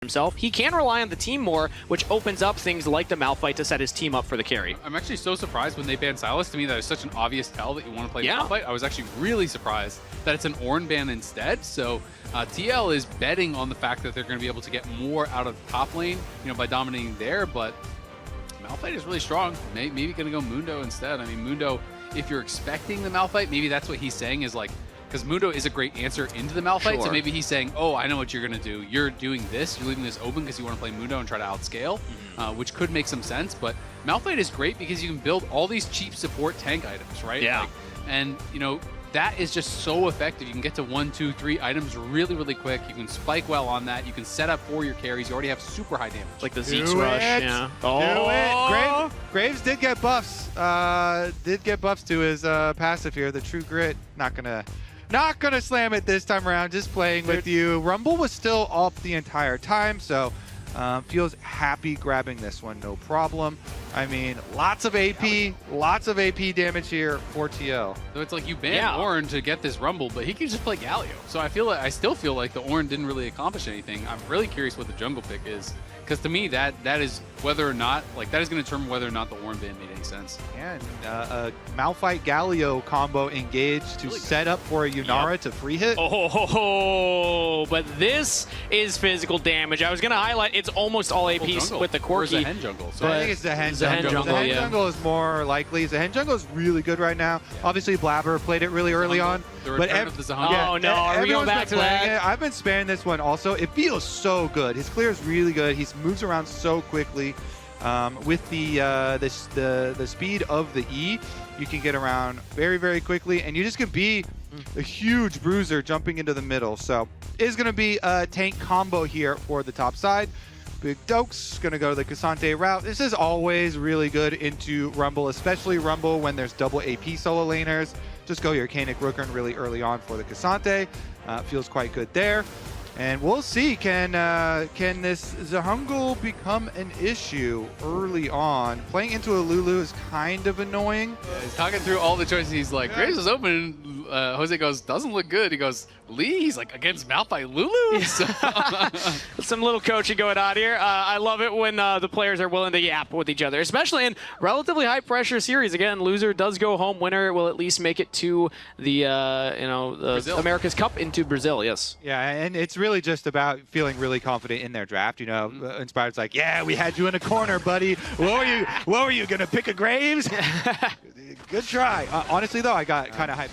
himself, he can rely on the team more, which opens up things like the Malphite to set his team up for the carry. I'm actually so surprised when they banned Silas. To me, that is such an obvious tell that you want to play Yeah. Malphite. I was actually really surprised that it's an Ornn ban instead. So TL is betting on the fact that they're going to be able to get more out of the top lane, you know, by dominating there. But Malphite is really strong. Maybe going to go Mundo instead. I mean, Mundo, if you're expecting the Malphite, maybe that's what he's saying is like, because Mundo is a great answer into the Malphite, Sure. so maybe he's saying, oh, I know what you're going to do. You're doing this, you're leaving this open because you want to play Mundo and try to outscale, which could make some sense. But Malphite is great because you can build all these cheap support tank items, right? Yeah. Like, and, you know, that is just so effective. You can get to 1, 2, 3 items really, really quick. You can spike well on that. You can set up for your carries. You already have super high damage. Like the Zeke's rush. Yeah. Do it. Graves did get buffs. Did get buffs to his passive here. The True Grit, not gonna slam it this time around. Just playing with you. Rumble was still up the entire time, so feels happy grabbing this one, no problem. I mean, lots of AP damage here for TL. So it's like you banned Ornn to get this Rumble, but he can just play Galio. So I still feel like the Ornn didn't really accomplish anything. I'm really curious what the jungle pick is, because to me that is whether or not, like, that is going to determine whether or not the Ornn ban made any sense. And Malphite Galio combo engaged to Really set up for a Yunara to free hit. Oh, but this is physical damage. I was going to highlight it's almost all AP with the Or is Corki. it Hen jungle? So I think it's the Hen Zahen jungle. jungle, The Hen yeah. jungle is more likely. The Hen jungle is really good right now. Obviously, Blabber played it really early on. The return of the Zahan. Oh, no. Are we going back to that? I've been sparing this one also. It feels so good. His clear is really good. He moves around so quickly. With the speed of the E, you can get around very, very quickly, and you just can be a huge bruiser jumping into the middle. So it is going to be a tank combo here for the top side. Big Dokes going to go the Cassante route. This is always really good into Rumble, especially Rumble when there's double AP solo laners. Just go your Kanik Rookern really early on for the Cassante. Feels quite good there. And we'll see, can this Zahungle become an issue early on? Playing into a Lulu is kind of annoying. Yeah, he's talking through all the choices. He's like, Graves is open. Jose goes, doesn't look good. He goes, Lee, he's like, against Malphite Lulu? Some little coaching going on here. I love it when the players are willing to yap with each other, especially in relatively high pressure series. Again, loser does go home. Winner will at least make it to the America's Cup into Brazil. Yes. Yeah, and it's really just about feeling really confident in their draft. You know, Inspired's like, yeah, we had you in a corner, buddy. What were you gonna pick a Graves? Good try. Honestly, though, I got kind of hyped.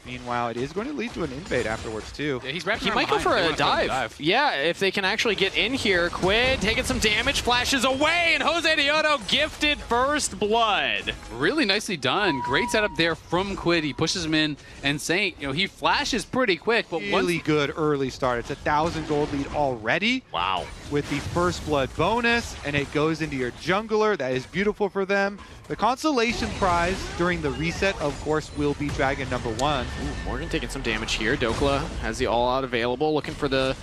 Meanwhile, it is going to lead to an invade afterwards, too. Yeah, he's wrapping He around might go behind. for They a wanna dive. Yeah, if they can actually get in here. Quid taking some damage, flashes away, and JOSEDEODO gifted first blood. Really nicely done. Great setup there from Quid. He pushes him in, and Saint, you know, he flashes pretty quick, but Really good early start. It's a 1,000 gold lead already. Wow. With the first blood bonus, and it goes into your jungler. That is beautiful for them. The consolation prize during the reset, of course, will be Dragon number 1. Ooh, Morgan taking some damage here. Dokla has the all-out available, looking for the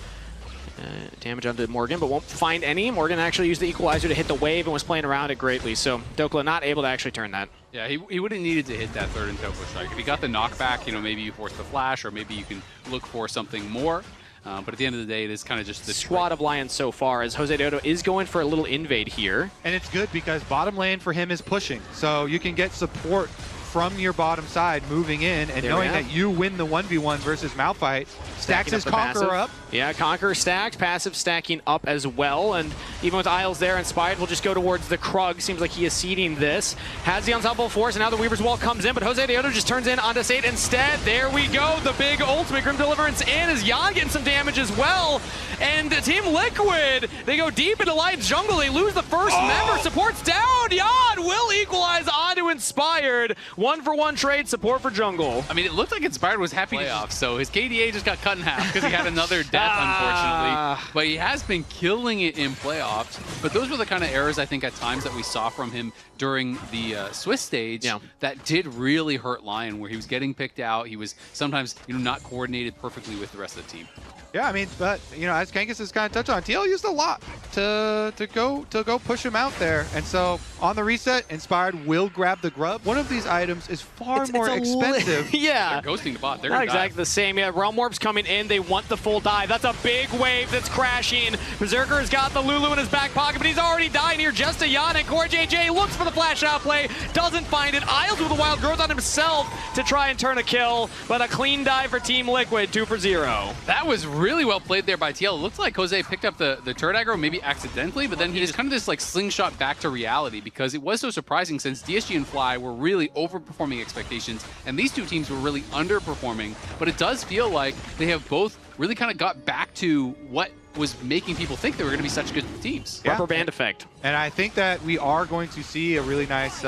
damage onto Morgan, but won't find any. Morgan actually used the equalizer to hit the wave and was playing around it greatly, so Dokla not able to actually turn that. Yeah, he would have needed to hit that third Intoko strike. If he got the knockback, you know, maybe you force the flash, or maybe you can look for something more. But at the end of the day, it is kind of just the squad of Lions so far, as JOSEDEODO is going for a little invade here. And it's good because bottom lane for him is pushing. So you can get support from your bottom side moving in, and knowing that you win the 1v1 versus Malphite. Stacks his Conqueror up. Yeah, Conqueror stacked, passive stacking up as well, and even with Isles there, Inspired will just go towards the Krug. Seems like he is seeding this. Has the ensemble force, and now the Weaver's Wall comes in, but JOSEDEODO just turns in onto Sate instead. There we go, the big ultimate Grim Deliverance in, as Jan getting some damage as well. And Team Liquid, they go deep into Lions jungle, they lose the first member, support's down, Jan will equalize onto Inspired. 1-for-1 trade, support for jungle. I mean, it looked like Inspired was happy playoffs, so his KDA just got cut in half because he had another death, unfortunately. But he has been killing it in playoffs. But those were the kind of errors, I think, at times that we saw from him during the Swiss stage that did really hurt Lion, where he was getting picked out. He was sometimes, you know, not coordinated perfectly with the rest of the team. Yeah, I mean, but, you know, as Kangas has kind of touched on, TL used a lot to go push him out there. And so on the reset, Inspired will grab the grub. One of these items is far more expensive. Yeah. They're ghosting the bot. They're Not gonna exactly dive. the same. Yeah, Realm Orb's coming in. They want the full dive. That's a big wave that's crashing. Berserker's got the Lulu in his back pocket, but he's already dying here. Just a yawn, and Core JJ looks for the flash out play. Doesn't find it. Isles with a wild growth on himself to try and turn a kill, but a clean dive for Team Liquid, 2 for 0. That was really well played there by TL. It looked like Jose picked up the turret aggro, maybe accidentally, but then he just kind of this like slingshot back to reality because it was so surprising since DSG and Fly were really overperforming expectations, and these two teams were really underperforming. But it does feel like they have both really kind of got back to what was making people think they were going to be such good teams. Yeah. Rubber band effect. And I think that we are going to see a really nice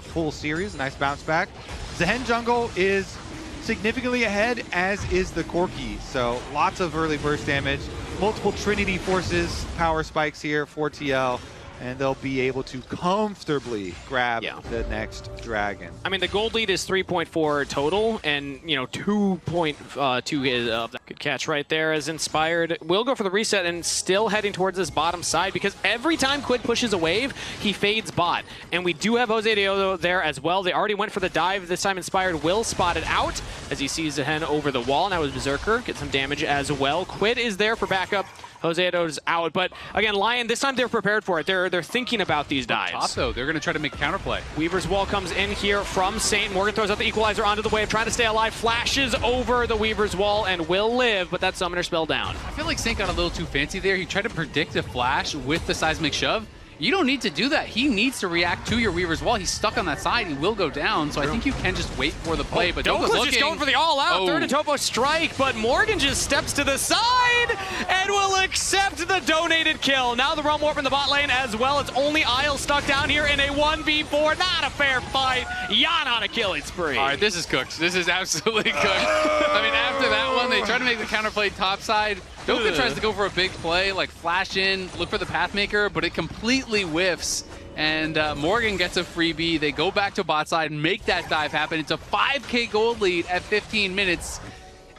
full series, a nice bounce back. ZAAHEN jungle is significantly ahead, as is the Corki. So lots of early burst damage, multiple Trinity forces, power spikes here for TL, and they'll be able to comfortably grab the next dragon. I mean, the gold lead is 3.4 total, and, you know, 2.2 is good catch right there as Inspired will go for the reset and still heading towards this bottom side because every time Quid pushes a wave, he fades bot. And we do have JOSEDEODO there as well. They already went for the dive. This time Inspired will spot it out as he sees ZAAHEN over the wall. Now his Berserker gets some damage as well. Quid is there for backup. JOSEDEODO's out, but again, Lion, this time they're prepared for it. They're thinking about these dives. Top though, they're going to try to make counterplay. Weaver's Wall comes in here from Saint. Morgan throws out the Equalizer onto the wave, trying to stay alive, flashes over the Weaver's Wall and will live, but that Summoner spell down. I feel like Saint got a little too fancy there. He tried to predict a flash with the seismic shove. You don't need to do that. He needs to react to your Weaver's Wall. He's stuck on that side. He will go down, so I think you can just wait for the play. But Dokla's just going for the all-out third to Topo strike, but Morgan just steps to the side and will accept the donated kill. Now the Realm Warp in the bot lane as well. It's only Isles stuck down here in a 1v4. Not a fair fight. Yan on a killing spree. All right, this is cooked. This is absolutely cooked. I mean, after that one, they try to make the counterplay top side. Doka tries to go for a big play, like flash in, look for the Pathmaker, but it completely whiffs. And Morgan gets a freebie. They go back to bot side and make that dive happen. It's a 5K gold lead at 15 minutes.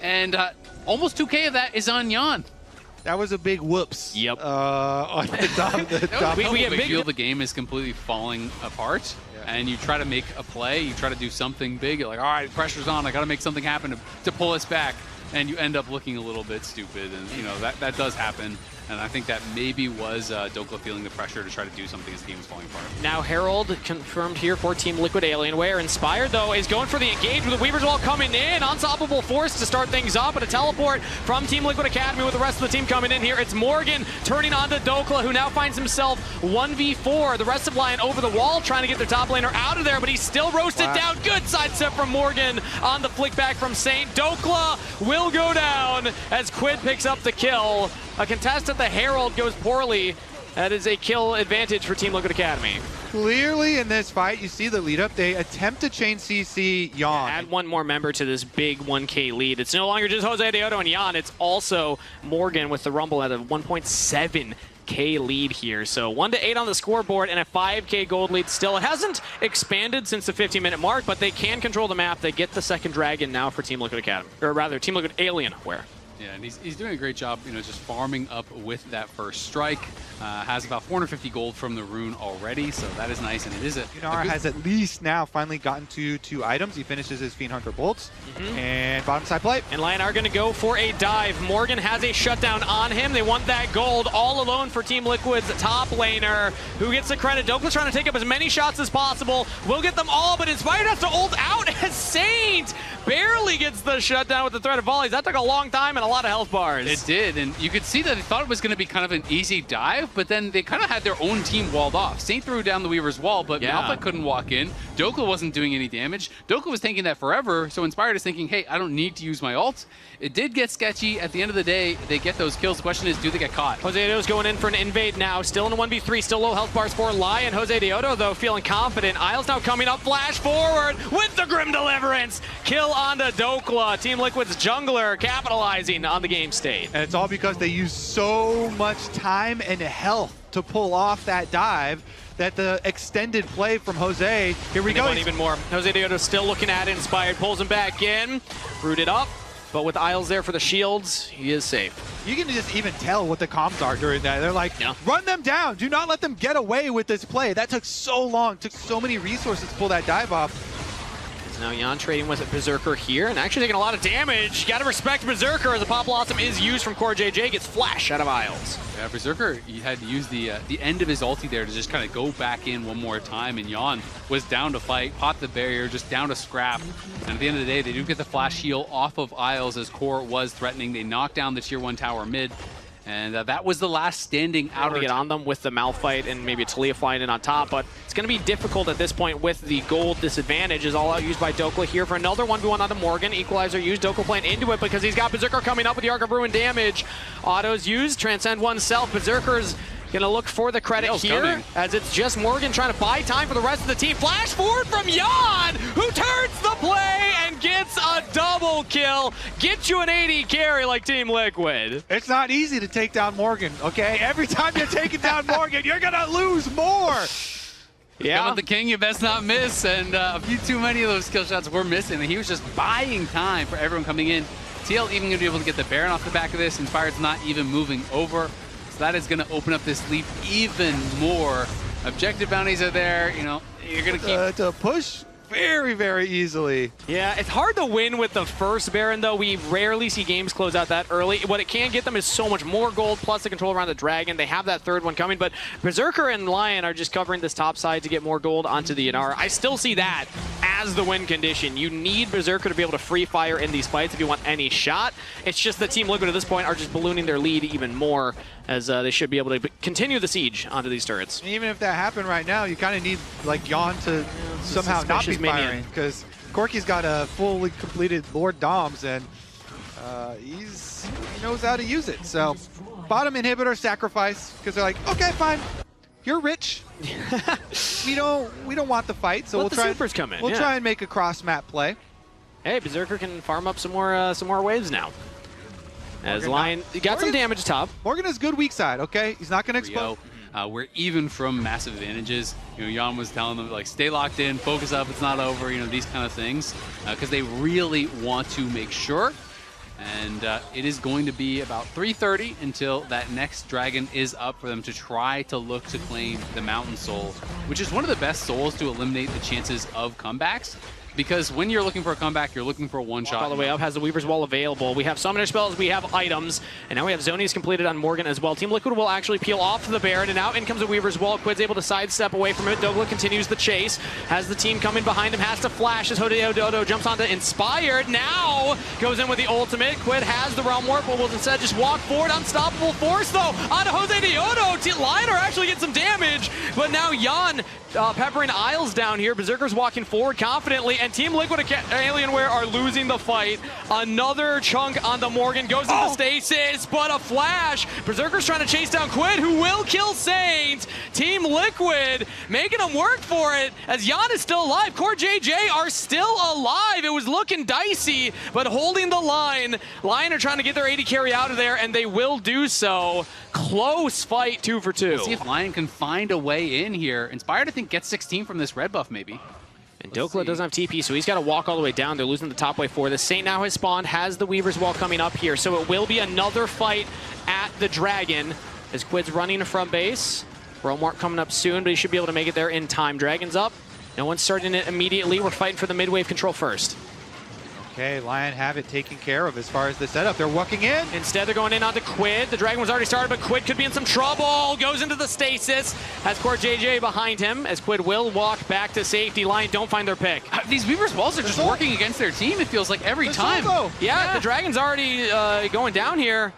And almost 2K of that is on Yan. That was a big whoops. Yep. On the top. We feel the game is completely falling apart. And you try to make a play, you try to do something big. You're like, all right, pressure's on. I got to make something happen to pull us back. And you end up looking a little bit stupid, and you know that does happen. And I think that maybe was Dokla feeling the pressure to try to do something as the game was falling apart. Now Herald confirmed here for Team Liquid Alienware. Inspired, though, is going for the engage with the Weaver's Wall coming in. Unstoppable force to start things up, but a teleport from Team Liquid Academy with the rest of the team coming in here. It's Morgan turning on to Dokla, who now finds himself 1v4. The rest of Lion over the wall trying to get their top laner out of there, but he's still roasted down. Good sidestep from Morgan on the flick back from Saint. Dokla will go down as Quid picks up the kill. A contest at the Herald goes poorly. That is a kill advantage for Team Liquid Academy. Clearly in this fight, you see the lead up. They attempt to chain CC Yan. Add one more member to this big 1K lead. It's no longer just JOSEDEODO and Yan. It's also Morgan with the Rumble at a 1.7K lead here. So 1-8 on the scoreboard and a 5K gold lead still. It hasn't expanded since the 15-minute mark, but they can control the map. They get the second dragon now for Team Liquid Academy. Or rather, Team Liquid Alienware. Yeah, and he's doing a great job, you know, just farming up with that first strike. Has about 450 gold from the rune already, so that is nice. And it is Yunar has at least now finally gotten to 2 items. He finishes his Fiend Hunter bolts and bottom side play. And Lion are going to go for a dive. Morgan has a shutdown on him. They want that gold all alone for Team Liquid's top laner. Who gets the credit? Dokla's trying to take up as many shots as possible. We'll get them all, but Inspired has to ult out as Saint barely gets the shutdown with the threat of volleys. That took a long time and a lot of health bars. It did, and you could see that they thought it was going to be kind of an easy dive, but then they kind of had their own team walled off. Saint threw down the Weaver's Wall, but Malphite couldn't walk in. Dokla wasn't doing any damage. Dokla was taking that forever, so Inspired is thinking, hey, I don't need to use my ult. It did get sketchy. At the end of the day, they get those kills. The question is, do they get caught? JOSEDEODO's going in for an invade now. Still in a 1v3, still low health bars for Lion. JOSEDEODO, though, feeling confident. Isles now coming up, flash forward with the Grim Deliverance. Kill onto Dokla. Team Liquid's jungler capitalizing on the game state. And it's all because they use so much time and health to pull off that dive that the extended play from Jose, here we go. Even more. JOSEDEODO still looking at it. Inspired pulls him back in. Rooted up. But with Isles there for the shields, he is safe. You can just even tell what the comms are during that. They're like, run them down. Do not let them get away with this play. That took so long, took so many resources to pull that dive off. Now Jan trading with a Berserker here and actually taking a lot of damage. Gotta respect Berserker as the Pop Blossom is used from Core JJ, gets flash out of Isles. Yeah, Berserker, he had to use the end of his ulti there to just kind of go back in one more time, and Jan was down to fight, popped the barrier, just down to scrap. And at the end of the day, they do get the flash heal off of Isles as Core was threatening. They knocked down the tier 1 tower mid. And that was the last standing outer. To get on them with the Malphite and maybe a Talia flying in on top, but it's going to be difficult at this point with the gold disadvantage. Is all out used by Dokla here for another 1v1 onto Morgan. Equalizer used, Dokla playing into it because he's got Berserker coming up with the Arc of Ruin damage. Autos used, transcend oneself. Berserker's gonna look for the credit here, as it's just Morgan trying to buy time for the rest of the team. Flash forward from Jan, who turns the play and gets a double kill. Get you an 80 carry like Team Liquid. It's not easy to take down Morgan, okay? Every time you're taking down Morgan, you're gonna lose more. Yeah. Come the king, you best not miss. And a few too many of those kill shots were missing. And he was just buying time for everyone coming in. TL even gonna be able to get the Baron off the back of this. Inspired's not even moving over. That is going to open up this lead even more. Objective bounties are there. You know, you're going to keep to push very, very easily. Yeah, it's hard to win with the first Baron, though. We rarely see games close out that early. What it can get them is so much more gold, plus the control around the Dragon. They have that third one coming, but Berserker and Lion are just covering this top side to get more gold onto the Inara. I still see that as the win condition. You need Berserker to be able to free fire in these fights if you want any shot. It's just that Team Liquid at this point are just ballooning their lead even more, as they should be able to continue the siege onto these turrets. Even if that happened right now, you kind of need like Jan to somehow not be firing, because Corky's got a fully completed Lord Doms, and he knows how to use it. So bottom inhibitor sacrifice, because they're like, okay, fine, you're rich. we don't want the fight, so we'll try. Supers come in. We'll try and make a cross map play. Hey, Berserker can farm up some more waves now. As Lion got some damage top. Morgan is good weak side, okay? He's not going to explode. We're even from massive advantages. You know, Jan was telling them, like, stay locked in, focus up, it's not over, you know, these kind of things. Because they really want to make sure. And it is going to be about 3:30 until that next dragon is up for them to try to look to claim the Mountain Soul, which is one of the best souls to eliminate the chances of comebacks. Because when you're looking for a comeback, you're looking for a one-shot. All the way up, has the Weaver's Wall available. We have Summoner Spells, we have items, and now we have Zonies completed on Morgan as well. Team Liquid will actually peel off the Baron, and out in comes the Weaver's Wall. Quid's able to sidestep away from it. Dokla continues the chase. Has the team coming behind him, has to flash as JOSEDEODO jumps onto Inspired. Now goes in with the ultimate. Quid has the Realm Warp, but will instead just walk forward. Unstoppable force, though, onto JOSEDEODO. Liner actually gets some damage, but now Jan peppering Isles down here. Berserker's walking forward confidently, and Team Liquid and Alienware are losing the fight. Another chunk on the Morgan, goes into stasis, but a flash. Berserker's trying to chase down Quid, who will kill Saint. Team Liquid making them work for it, as Jan is still alive. Core JJ are still alive. It was looking dicey, but holding the line. Lion are trying to get their 80 carry out of there, and they will do so. Close fight, 2 for 2. We'll see if Lion can find a way in here. Inspired, I think, gets 16 from this red buff, maybe. And Dokla doesn't have TP, so he's got to walk all the way down. They're losing the top wave for this. Saint now has spawned, has the Weaver's Wall coming up here, so it will be another fight at the Dragon as Quid's running from base. Romark coming up soon, but he should be able to make it there in time. Dragon's up. No one's starting it immediately. We're fighting for the mid-wave control first. Okay, Lion have it taken care of as far as the setup. They're walking in. Instead, they're going in onto Quid. The Dragon was already started, but Quid could be in some trouble. Goes into the stasis. Has Core JJ behind him, as Quid will walk back to safety. Lion don't find their pick. These Weaver's Walls are just working against their team, it feels like, every time. Yeah, the Dragon's already going down here.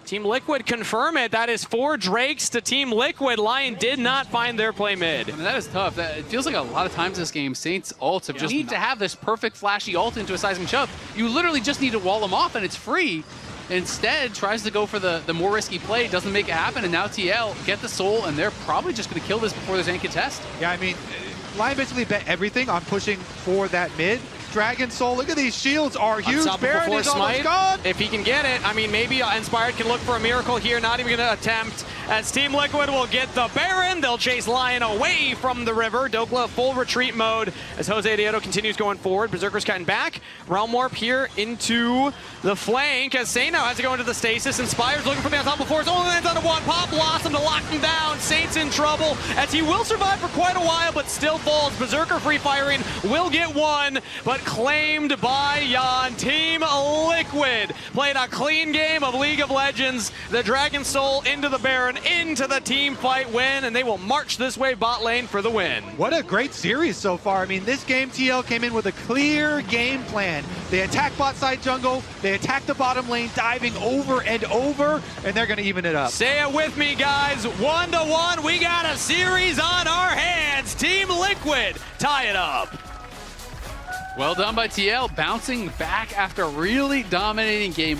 Team Liquid confirm it. That is 4 Drakes to Team Liquid. Lion did not find their play mid. I mean, that is tough. It feels like a lot of times in this game, Saints ults have just need to have this perfect flashy ult into a seismic shove. You literally just need to wall them off and it's free. Instead, tries to go for the more risky play, doesn't make it happen, and now TL get the soul, and they're probably just going to kill this before there's any contest. Yeah, I mean, Lion basically bet everything on pushing for that mid, Dragon Soul. Look at these shields are huge. Unstoppable Baron Force is almost Smite. gone. If he can get it, I mean, maybe Inspired can look for a miracle here. Not even going to attempt. As Team Liquid will get the Baron, they'll chase Lion away from the river. Dokla full retreat mode as JOSEDEODO continues going forward. Berserker's cutting back. Realm Warp here into the flank as Saint now has to go into the stasis. Inspired's looking for the Unstoppable Force. Only lands on one pop. Blossom to lock him down. Saint's in trouble as he will survive for quite a while, but still falls. Berserker free firing will get one, but claimed by Jan. Team Liquid played a clean game of League of Legends. The Dragon Soul into the Baron, into the team fight win, and they will march this way bot lane for the win. What a great series so far. I mean, this game, TL came in with a clear game plan. They attack bot side jungle, they attack the bottom lane, diving over and over, and they're going to even it up. Say it with me, guys. 1-1. We got a series on our hands. Team Liquid tie it up. Well done by TL, bouncing back after really dominating game